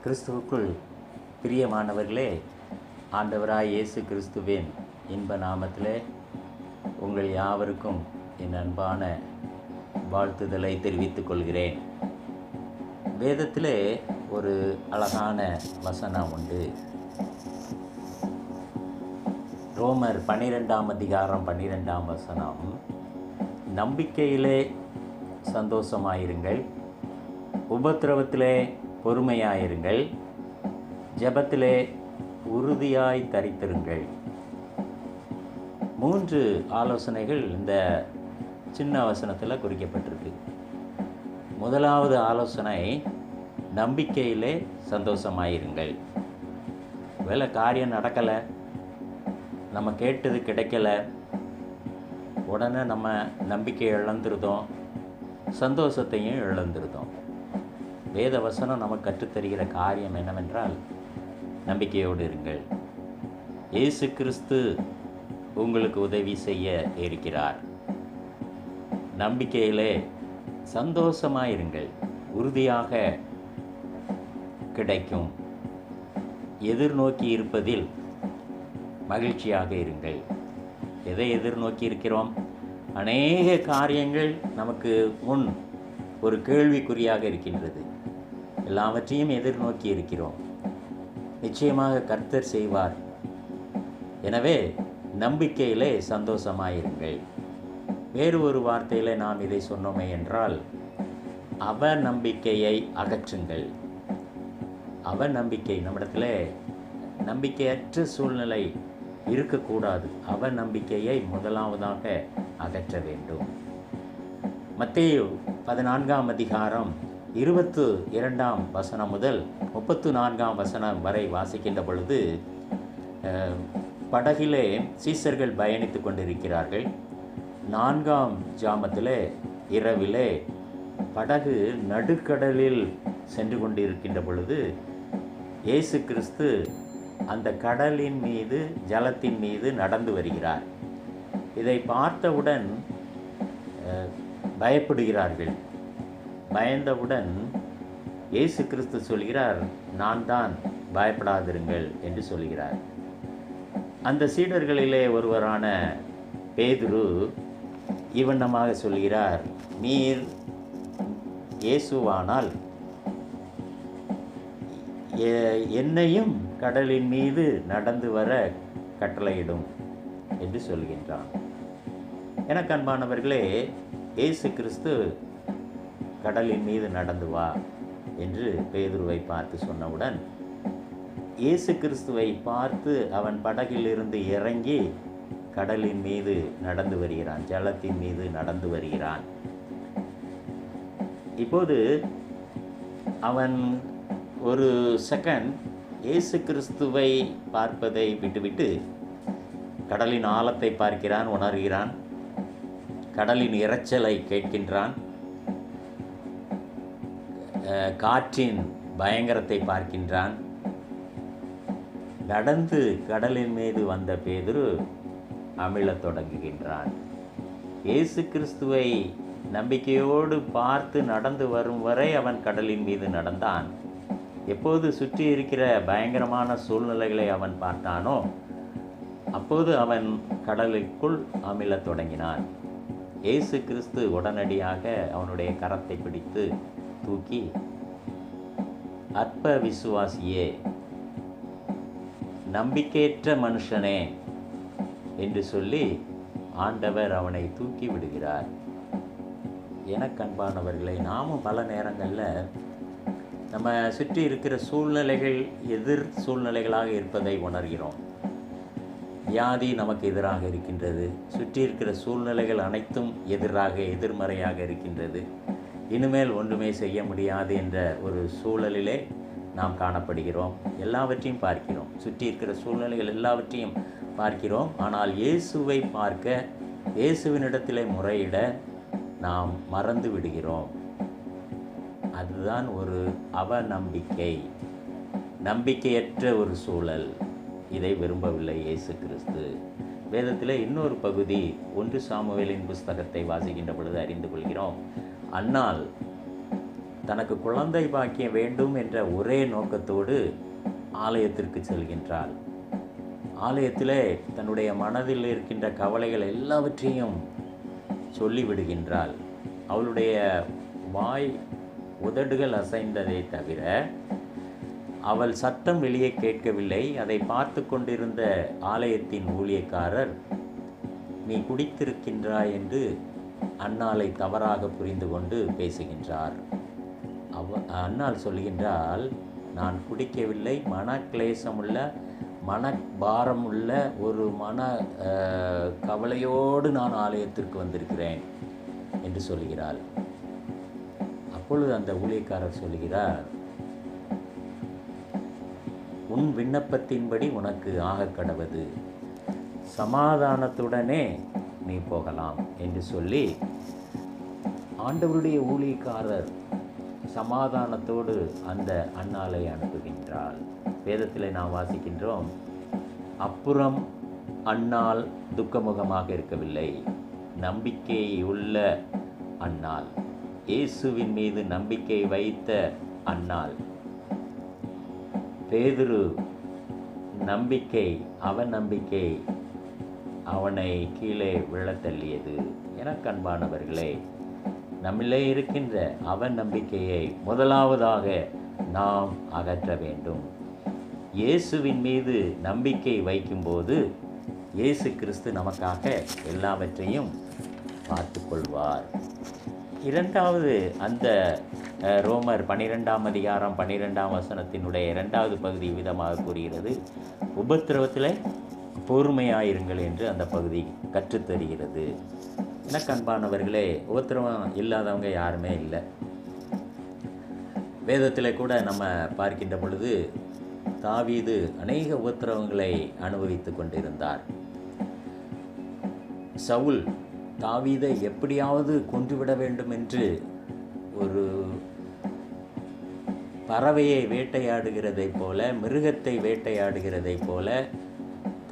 கிறிஸ்துவுக்குள் பிரியமானவர்களே, ஆண்டவராய் இயேசு கிறிஸ்துவின் இன்ப நாமத்திலே உங்கள் யாவருக்கும் என் அன்பான வாழ்த்துதலை தெரிவித்துக் கொள்கிறேன். வேதத்திலே ஒரு அழகான வசனம் உண்டு. ரோமர் 12ஆம் அதிகாரம் 12ஆம் வசனம், நம்பிக்கையிலே சந்தோஷமாயிருங்கள், உபத்திரவத்திலே பொறுமையாயிருங்கள், ஜெபத்திலே உறுதியாய் தரித்திருங்கள். 3 ஆலோசனைகள் இந்த சின்ன வசனத்தில் குறிக்கப்பட்டிருக்கு. முதலாவது ஆலோசனை, நம்பிக்கையிலே சந்தோஷமாயிருங்கள். வேலை காரியம் நடக்கலை, நம்ம கேட்டது கிடைக்கல, உடனே நம்ம நம்பிக்கையை இழந்துருதோம், சந்தோஷத்தையும் இழந்துருதோம். வேத வசனம் நமக்கு கற்றுத்தருகிற காரியம் என்னவென்றால், நம்பிக்கையோடு இருங்கள். இயேசு கிறிஸ்து உங்களுக்கு உதவி செய்ய இருக்கிறார். நம்பிக்கையிலே சந்தோஷமாயிருங்கள், உறுதியாக கிடைக்கும். எதிர்நோக்கி இருப்பதில் மகிழ்ச்சியாக இருங்கள். எதை எதிர்நோக்கி இருக்கிறோம்? அநேக காரியங்கள் நமக்கு முன் ஒரு கேள்விக்குறியாக இருக்கின்றது. எல்லாவற்றையும் எதிர்நோக்கி இருக்கிறோம். நிச்சயமாக கர்த்தர் செய்வார். எனவே நம்பிக்கையிலே சந்தோஷமாயிருங்கள். வேறு ஒரு வார்த்தையில் நாம் இதை சொன்னோமே என்றால், அவநம்பிக்கையை அகற்றுங்கள். அவநம்பிக்கை நம்மிடத்தில் நம்பிக்கையற்ற சூழ்நிலை இருக்கக்கூடாது. அவநம்பிக்கையை முதலாவதாக அகற்ற வேண்டும். மத்தேயு 14ஆம் அதிகாரம் 22ஆம் வசனம் முதல் 34ஆம் வசனம் வரை வாசிக்கின்ற பொழுது, படகிலே சீசர்கள் பயணித்து கொண்டிருக்கிறார்கள். 4ஆம் ஜாமத்திலே இரவிலே படகு நடுக்கடலில் சென்று கொண்டிருக்கின்ற பொழுது, இயேசு கிறிஸ்து அந்த கடலின் மீது, ஜலத்தின் மீது நடந்து வருகிறார். இதை பார்த்தவுடன் பயப்படுகிறார்கள். பயந்தவுடன் இயேசு கிறிஸ்து சொல்கிறார், நான் தான், பயப்படாதிருங்கள் என்று சொல்கிறார். அந்த சீடர்களிலே ஒருவரான பேதுரு இவண்ணமாக சொல்கிறார், நீர் இயேசுவானால் என்னையும் கடலின் மீது நடந்து வர கட்டளையிடும் என்று சொல்கின்றான். எனக்கு அன்பானவர்களே, இயேசு கிறிஸ்து கடலின் மீது நடந்து வா என்று பேதுருவை பார்த்து சொன்னவுடன், இயேசு கிறிஸ்துவை பார்த்து அவன் படகிலிருந்து இறங்கி கடலின் மீது நடந்து வருகிறான், ஜலத்தின் மீது நடந்து வருகிறான். இப்போது அவன் ஒரு செகண்ட் இயேசு கிறிஸ்துவை பார்ப்பதை விட்டுவிட்டு கடலின் ஆழத்தை பார்க்கிறான், உணர்கிறான். கடலின் இரைச்சலை கேட்கின்றான். காற்றின் பயங்கரத்தை பார்க்கின்றான். நடந்து கடலின் மீது வந்த பேதுரு அமிழத் தொடங்குகின்றான். இயேசு கிறிஸ்துவை நம்பிக்கையோடு பார்த்து நடந்து வரும் வரை அவன் கடலின் மீது நடந்தான். எப்போது சுற்றி இருக்கிற பயங்கரமான சூழ்நிலைகளை அவன் பார்த்தானோ, அப்போது அவன் கடலுக்குள் அமிழத் தொடங்கினான். இயேசு கிறிஸ்து உடனடியாக அவனுடைய கரத்தை பிடித்து தூக்கி, அற்ப விசுவாசியே, நம்பிக்கையற்ற மனுஷனே என்று சொல்லி ஆண்டவர் அவனை தூக்கி விடுகிறார். எனக்கு அன்பானவர்களை, நாமும் பல நேரங்களில் நம்ம சுற்றி இருக்கிற சூழ்நிலைகள் எதிர் சூழ்நிலைகளாக இருப்பதை உணர்கிறோம். வியாதி நமக்கு எதிராக இருக்கின்றது. சுற்றி இருக்கிற சூழ்நிலைகள் அனைத்தும் எதிர்மறையாக இருக்கின்றது. இனிமேல் ஒன்றுமே செய்ய முடியாது என்ற ஒரு சூழலிலே நாம் காணப்படுகிறோம். எல்லாவற்றையும் பார்க்கிறோம், சுற்றி இருக்கிற சூழ்நிலைகள் எல்லாவற்றையும் பார்க்கிறோம். ஆனால் இயேசுவை பார்க்க, இயேசுவினிடத்திலே முறையிட நாம் மறந்து விடுகிறோம். அதுதான் ஒரு அவநம்பிக்கை, நம்பிக்கையற்ற ஒரு சூழல். இதை விரும்பவில்லை இயேசு கிறிஸ்து. வேதத்தில் இன்னொரு பகுதி 1 சாமுவேலின் புஸ்தகத்தை வாசிக்கின்ற பொழுது அறிந்து கொள்கிறோம். அன்னாள் தனக்கு குழந்தை பாக்கியம் வேண்டும் என்ற ஒரே நோக்கத்தோடு ஆலயத்திற்கு செல்கின்றாள். ஆலயத்திலே தன்னுடைய மனதில் இருக்கின்ற கவலைகள் எல்லாவற்றையும் சொல்லிவிடுகின்றாள். அவளுடைய வாய் உதடுகள் அசைந்ததை தவிர அவள் சத்தம் வெளியே கேட்கவில்லை. அதை பார்த்து கொண்டிருந்த ஆலயத்தின் ஊழியக்காரர், நீ குடித்திருக்கின்றாய் என்று அன்னாளை தவறாக புரிந்து கொண்டு பேசுகின்றார். அன்னாள் சொல்கின்றால், நான் குடிக்கவில்லை, மனக்லேசமுள்ள மனபாரமுள்ள ஒரு கவலையோடு நான் ஆலயத்திற்கு வந்திருக்கிறேன் என்று சொல்கிறாள். அப்பொழுது அந்த ஊழியக்காரர் சொல்கிறார், உன் விண்ணப்பத்தின்படி உனக்கு ஆகக்கடவது, சமாதானத்துடனே நீ போகலாம் என்று சொல்லி ஆண்டவருடைய ஊழியக்காரர் சமாதானத்தோடு அந்த அன்னாளை அனுப்புகின்றாள். வேதத்தில் நாம் வாசிக்கின்றோம், அப்புறம் அன்னாள் துக்கமுகமாக இருக்கவில்லை, நம்பிக்கையுள்ள அன்னாள், இயேசுவின் மீது நம்பிக்கை வைத்த அன்னாள். பேதுரு நம்பிக்கை, அவநம்பிக்கை அவனை கீழே விழத்தள்ளியது. எனக்கு அன்பானவர்களே, நம்மிலே இருக்கின்ற அவநம்பிக்கையை முதலாவதாக நாம் அகற்ற வேண்டும். இயேசுவின் மீது நம்பிக்கை வைக்கும்போது இயேசு கிறிஸ்து நமக்காக எல்லாவற்றையும் பார்த்து கொள்வார். இரண்டாவது, அந்த ரோமர் 12ஆம் அதிகாரம் 12ஆம் வசனத்தினுடைய 2வது பகுதி விதமாக கூறுகிறது, உபத்திரவத்தில் பொறுமையாயிருங்கள் என்று அந்த பகுதி கற்றுத்தருகிறது. எனக்கு அன்பானவர்களே, உபத்திரவம் இல்லாதவங்க யாருமே இல்லை. வேதத்தில் கூட நம்ம பார்க்கின்ற பொழுது தாவீது அநேக உபத்திரவங்களை அனுபவித்து கொண்டிருந்தார். சவுல் தாவீதை எப்படியாவது கொன்றுவிட வேண்டும் என்று ஒரு பறவையை வேட்டையாடுகிறதைப் போல, மிருகத்தை வேட்டையாடுகிறதைப் போல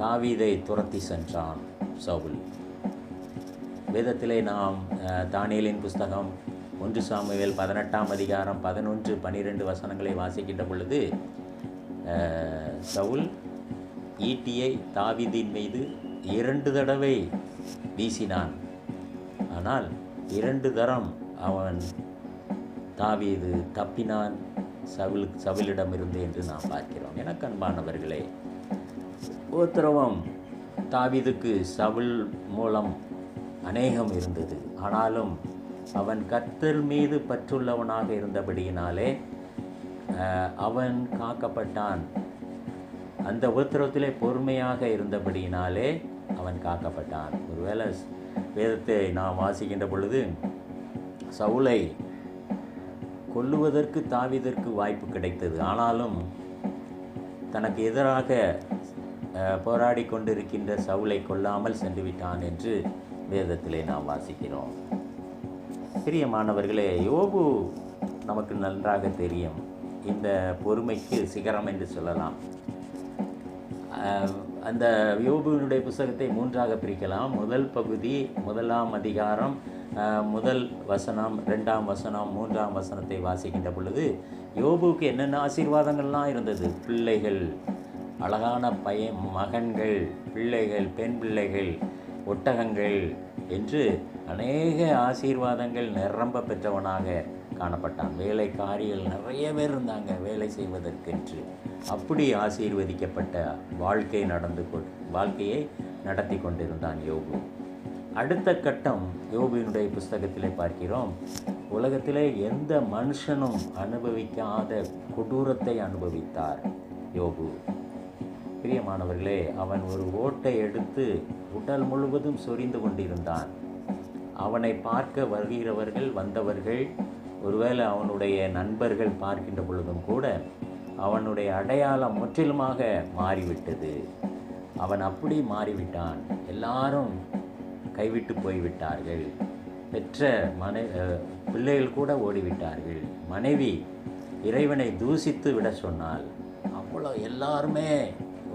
தாவீதை துரத்தி சென்றான் சவுல். வேதத்திலே நாம் தானியேலின் புஸ்தகம் 1 சாமுவேல் 18ஆம் அதிகாரம் 11, 12 வசனங்களை வாசிக்கின்ற பொழுது, சவுல் ஈட்டியை தாவீதின் மீது 2 தடவை வீசினான். ஆனால் 2 தரம் அவன் தாவீது தப்பினான் சவுலிடமிருந்து என்று நாம் பார்க்கிறோம். எனக்கு அன்பானவர்களே, உபத்திரவம் தாவீதுக்கு சவுல் மூலம் அநேகம் இருந்தது. ஆனாலும் அவன் கர்த்தர் மீது பற்றுள்ளவனாக இருந்தபடியினாலே அவன் காக்கப்பட்டான். அந்த உபத்திரவத்திலே பொறுமையாக இருந்தபடியினாலே அவன் காக்கப்பட்டான். ஒருவேளை வேதத்தை நாம் வாசிக்கின்ற பொழுது சவுலை கொல்லுவதற்கு தாவீதிற்கு வாய்ப்பு கிடைத்தது. ஆனாலும் தனக்கு எதிராக போராடி கொண்டிருக்கின்ற சவுலை கொல்லாமல் சென்று விட்டான் என்று வேதத்திலே நாம் வாசிக்கிறோம். பிரியமானவர்களே, யோபு நமக்கு நன்றாக தெரியும். இந்த பொறுமைக்கு சிகரம் என்று சொல்லலாம். அந்த யோபுவினுடைய புத்தகத்தை 3ஆக பிரிக்கலாம். முதல் பகுதி 1ஆம் அதிகாரம் 1 வசனம், 2ஆம் வசனம், 3ஆம் வசனத்தை வாசிக்கின்ற பொழுது யோபுவுக்கு என்னென்ன ஆசீர்வாதங்கள்லாம் இருந்தது. பிள்ளைகள், அழகான மகன்கள், பிள்ளைகள், பெண் பிள்ளைகள், ஒட்டகங்கள் என்று அநேக ஆசீர்வாதங்கள் நிரம்ப பெற்றவனாக காணப்பட்டான். வேலைக்காரிகள் நிறைய பேர் இருந்தாங்க வேலை செய்வதற்கென்று. அப்படி ஆசீர்வதிக்கப்பட்ட வாழ்க்கையை நடத்தி கொண்டிருந்தான் யோபு. அடுத்த கட்டம் யோபுவினுடைய புஸ்தகத்திலே பார்க்கிறோம். உலகத்திலே எந்த மனுஷனும் அனுபவிக்காத கொடூரத்தை அனுபவித்தார் யோபு. பிரியமானவர்களே, அவன் ஒரு ஓட்டை எடுத்து உடல் முழுவதும் சொரிந்து கொண்டிருந்தான். அவனை பார்க்க வந்தவர்கள் ஒருவேளை அவனுடைய நண்பர்கள் பார்க்கின்ற பொழுதும் கூட அவனுடைய அடையாளம் முற்றிலுமாக மாறிவிட்டது. அவன் அப்படி மாறிவிட்டான். எல்லாரும் கைவிட்டு போய்விட்டார்கள். பெற்ற பிள்ளைகள் கூட ஓடிவிட்டார்கள். மனைவி இறைவனை தூசித்து விட சொன்னால். அவ்வளோ எல்லாருமே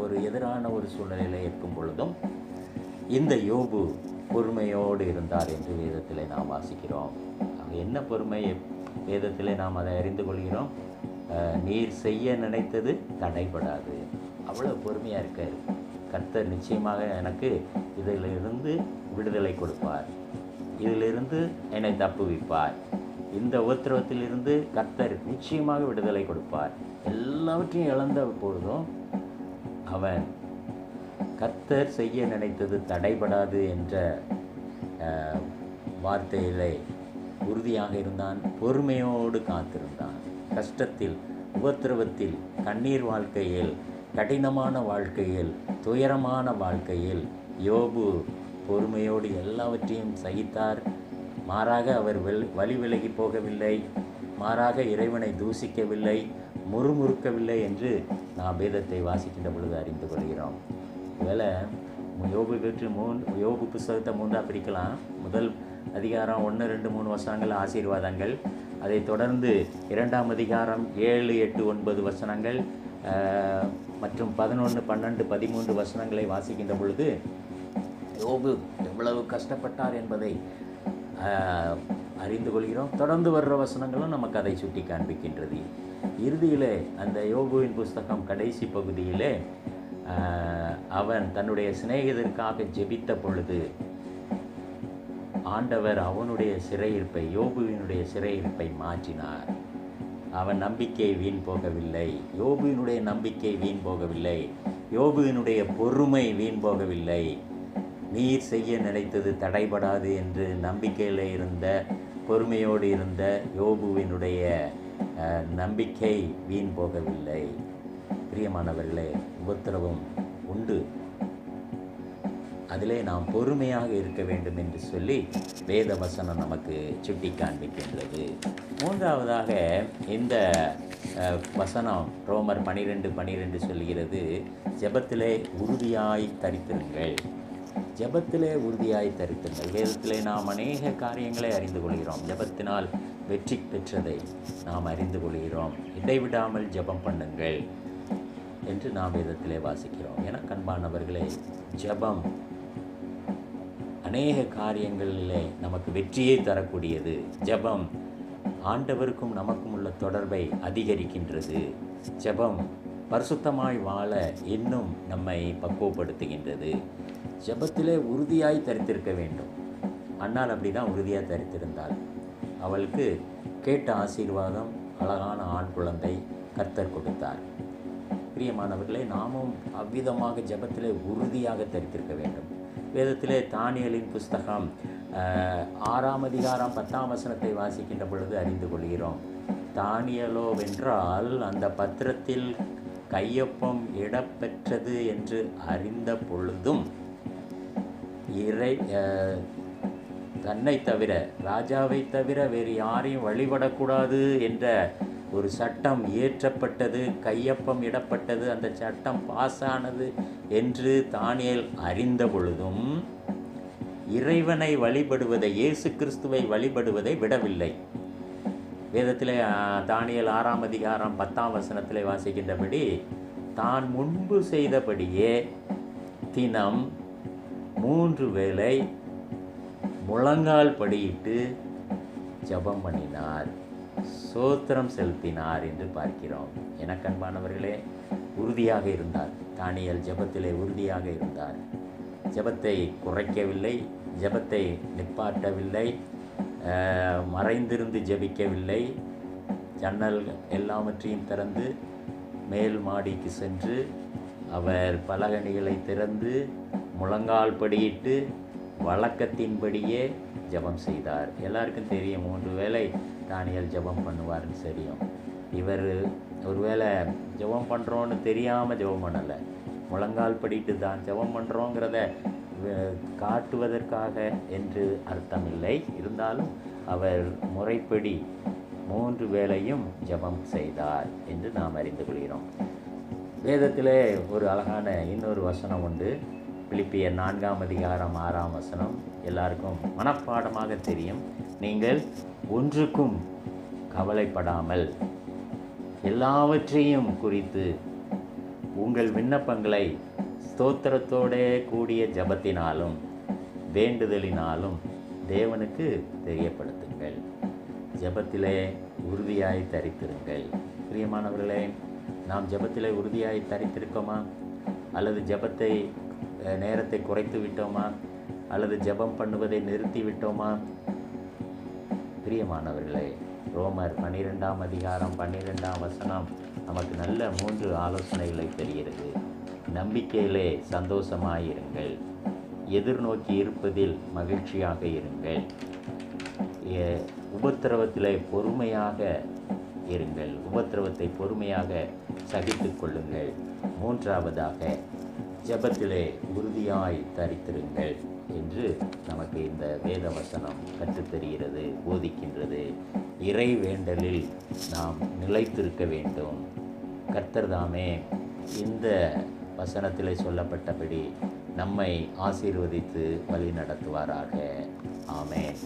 ஒரு எதிரான ஒரு சூழ்நிலையில் இருக்கும் பொழுதும் இந்த யோபு பொறுமையோடு இருந்தார் என்று வேதத்தில் நாம் வாசிக்கிறோம். என்ன பொறுமை? வேதத்திலே நாம் அதை அறிந்து கொள்கிறோம். நீர் செய்ய நினைத்தது தடைபடாது. அவ்வளோ பொறுமையாக இருக்கார். கர்த்தர் நிச்சயமாக எனக்கு இதிலிருந்து விடுதலை கொடுப்பார், இதிலிருந்து என்னை தப்புவிப்பார், இந்த உபத்திரவத்திலிருந்து கர்த்தர் நிச்சயமாக விடுதலை கொடுப்பார். எல்லாவற்றையும் இழந்த பொழுதும் அவன் கர்த்தர் செய்ய நினைத்தது தடைபடாது என்ற வார்த்தையிலே உறுதியாக இருந்தான். பொறுமையோடு காத்திருந்தான். கஷ்டத்தில், உபத்திரவத்தில், கண்ணீர் வாழ்க்கையில், கடினமான வாழ்க்கையில், துயரமான வாழ்க்கையில் யோபு பொறுமையோடு எல்லாவற்றையும் சகித்தார். மாறாக அவர் வழி விலகி போகவில்லை, மாறாக இறைவனை தூசிக்கவில்லை, முறுமுறுக்கவில்லை என்று நாம் வேதத்தை வாசிக்கின்ற பொழுது அறிந்து கொள்கிறோம். ஒருவேளை யோபு பற்றி யோபு புஸ்தகத்தை 3ஆக பிரிக்கலாம். முதல் அதிகாரம் 1, 2, 3 வசனங்கள் ஆசீர்வாதங்கள். அதைத் தொடர்ந்து 2ஆம் அதிகாரம் 7, 8, 9 வசனங்கள் மற்றும் 11, 12, 13 வசனங்களை வாசிக்கின்ற பொழுது யோபு எவ்வளவு கஷ்டப்பட்டார் என்பதை அறிந்து கொள்கிறோம். தொடர்ந்து வர்ற வசனங்களும் நமக்கு அதை சுட்டி காண்பிக்கின்றது. இறுதியிலே அந்த யோபுவின் புஸ்தகம் கடைசி பகுதியிலே அவன் தன்னுடைய சிநேகிதருக்காக ஜெபித்த பொழுது ஆண்டவர் அவனுடைய சிறையிருப்பை, யோபுவினுடைய சிறையிருப்பை மாற்றினார். அவன் நம்பிக்கை வீண் போகவில்லை, யோபுவினுடைய நம்பிக்கை வீண் போகவில்லை, யோபுவினுடைய பொறுமை வீண் போகவில்லை. நீர் செய்ய நினைத்தது தடைபடாது என்று நம்பிக்கையில் இருந்த, பொறுமையோடு இருந்த யோபுவினுடைய நம்பிக்கை வீண் போகவில்லை. பிரியமானவர்களே, உபத்திரவம் உண்டு, அதிலே நாம் பொறுமையாக இருக்க வேண்டும் என்று சொல்லி வேத வசனம் நமக்கு சுட்டி காண்பிக்கின்றது. மூன்றாவதாக இந்த வசனம் ரோமர் 12:12 சொல்கிறது, ஜெபத்திலே உறுதியாய் தரித்திருங்கள். ஜெபத்திலே உறுதியாய் தரித்திருங்கள். வேதத்திலே நாம் அநேக காரியங்களை அறிந்து கொள்கிறோம். ஜெபத்தினால் வெற்றி பெற்றதை நாம் அறிந்து கொள்கிறோம். இடைவிடாமல் ஜெபம் பண்ணுங்கள் என்று நாம் வேதத்திலே வாசிக்கிறோம். என கண்பானவர்களே, ஜெபம் அநேக காரியங்களிலே நமக்கு வெற்றியை தரக்கூடியது. ஜெபம் ஆண்டவருக்கும் நமக்கும் உள்ள தொடர்பை அதிகரிக்கின்றது. ஜெபம் பரிசுத்தமாய் வாழ இன்னும் நம்மை பக்குவப்படுத்துகின்றது. ஜெபத்திலே உறுதியாய் தரித்திருக்க வேண்டும். அண்ணால் அப்படி தான் உறுதியாக தரித்திருந்தாள். அவளுக்கு கேட்ட ஆசீர்வாதம், அழகான ஆண் குழந்தை கர்த்தர் கொடுத்தார். பிரியமானவர்களே, நாமும் அவ்விதமாக ஜெபத்திலே உறுதியாக தரித்திருக்க வேண்டும். வேதத்திலே தானியேலின் புஸ்தகம் 6ஆம் அதிகாரம் 10ஆம் வசனத்தை வாசிக்கின்ற பொழுது அறிந்து கொள்கிறோம். தானியேலோ வென்றால் அந்த பத்திரத்தில் கையொப்பம் இடப்பெற்றது என்று அறிந்த பொழுதும் தன்னை தவிர, ராஜாவை தவிர வேறு யாரையும் வழிபடக்கூடாது என்ற ஒரு சட்டம் இயற்றப்பட்டது, கையொப்பம் இடப்பட்டது, அந்த சட்டம் பாஸானது என்று தானியேல் அறிந்த பொழுதும் இறைவனை வழிபடுவதை, இயேசு கிறிஸ்துவை வழிபடுவதை விடவில்லை. வேதத்திலே தானியேல் 6ஆம் அதிகாரம் 10ஆம் வசனத்திலே வாசிக்கின்றபடி, தான் முன்பு செய்தபடியே தினம் 3 வேளை முழங்கால் படியிட்டு ஜெபம் பண்ணினார், சோத்திரம் செலுத்தினார் என்று பார்க்கிறோம். எனக்கன்பானவர்களே, உறுதியாக இருந்தார் தானியேல். ஜெபத்திலே உறுதியாக இருந்தார். ஜெபத்தை குறைக்கவில்லை, ஜெபத்தை நிப்பாட்டவில்லை, மறைந்திருந்து ஜெபிக்கவில்லை. ஜன்னல் எல்லாவற்றையும் திறந்து மேல் மாடிக்கு சென்று அவர் பலகணிகளை திறந்து முழங்கால் படியிட்டு வழக்கத்தின்படியே ஜெபம் செய்தார். எல்லாருக்கும் தெரியும், 3 வேளை தானியேல் ஜெபம் பண்ணுவார்னு தெரியும். இவர் ஒருவேளை ஜெபம் பண்ணுறோன்னு தெரியாமல் ஜெபம் பண்ணலை, முழங்கால் படிட்டு தான் ஜெபம் பண்ணுறோங்கிறத காட்டுவதற்காக என்று அர்த்தமில்லை. இருந்தாலும் அவர் முறைப்படி 3 வேளையும் ஜெபம் செய்தார் என்று நாம் அறிந்து கொள்கிறோம். வேதத்திலே ஒரு அழகான இன்னொரு வசனம் உண்டு. பிலிப்பியர் 4ஆம் அதிகாரம் 6ஆம் வசனம் எல்லாருக்கும் மனப்பாடமாக தெரியும். நீங்கள் ஒன்றுக்கும் கவலைப்படாமல் எல்லாவற்றையும் குறித்து உங்கள் விண்ணப்பங்களை ஸ்தோத்திரத்தோடே கூடிய ஜெபத்தினாலும் வேண்டுதலினாலும் தேவனுக்கு தெரியப்படுத்துங்கள். ஜெபத்திலே உறுதியாய் தரித்திருங்கள். பிரியமானவர்களே, நாம் ஜெபத்திலே உறுதியாய் தரித்திருக்கோமா? அல்லது ஜெபத்தை நேரத்தை குறைத்து விட்டோமா? அல்லது ஜெபம் பண்ணுவதை நிறுத்தி விட்டோமா? பிரியமானவர்களே, ரோமர் 12ஆம் அதிகாரம் 12ஆம் வசனம் நமக்கு நல்ல 3 ஆலோசனைகளை தருகிறது. நம்பிக்கையிலே சந்தோஷமாயிருங்கள், எதிர்நோக்கி இருப்பதில் மகிழ்ச்சியாக இருங்கள், உபத்திரவத்திலே பொறுமையாக இருங்கள், உபத்திரவத்தை பொறுமையாக சகித்து கொள்ளுங்கள். 3ஆவதாக ஜெபத்திலே உறுதியாய் தரித்திருங்கள் என்று நமக்கு இந்த வேத வசனம் கற்றுத்தருகிறது, போதிக்கின்றது. இறை வேண்டலில் நாம் நிலைத்திருக்க வேண்டும். கர்த்தர் தாமே இந்த வசனத்திலே சொல்லப்பட்டபடி நம்மை ஆசீர்வதித்து வழி நடத்துவாராக. ஆமென்.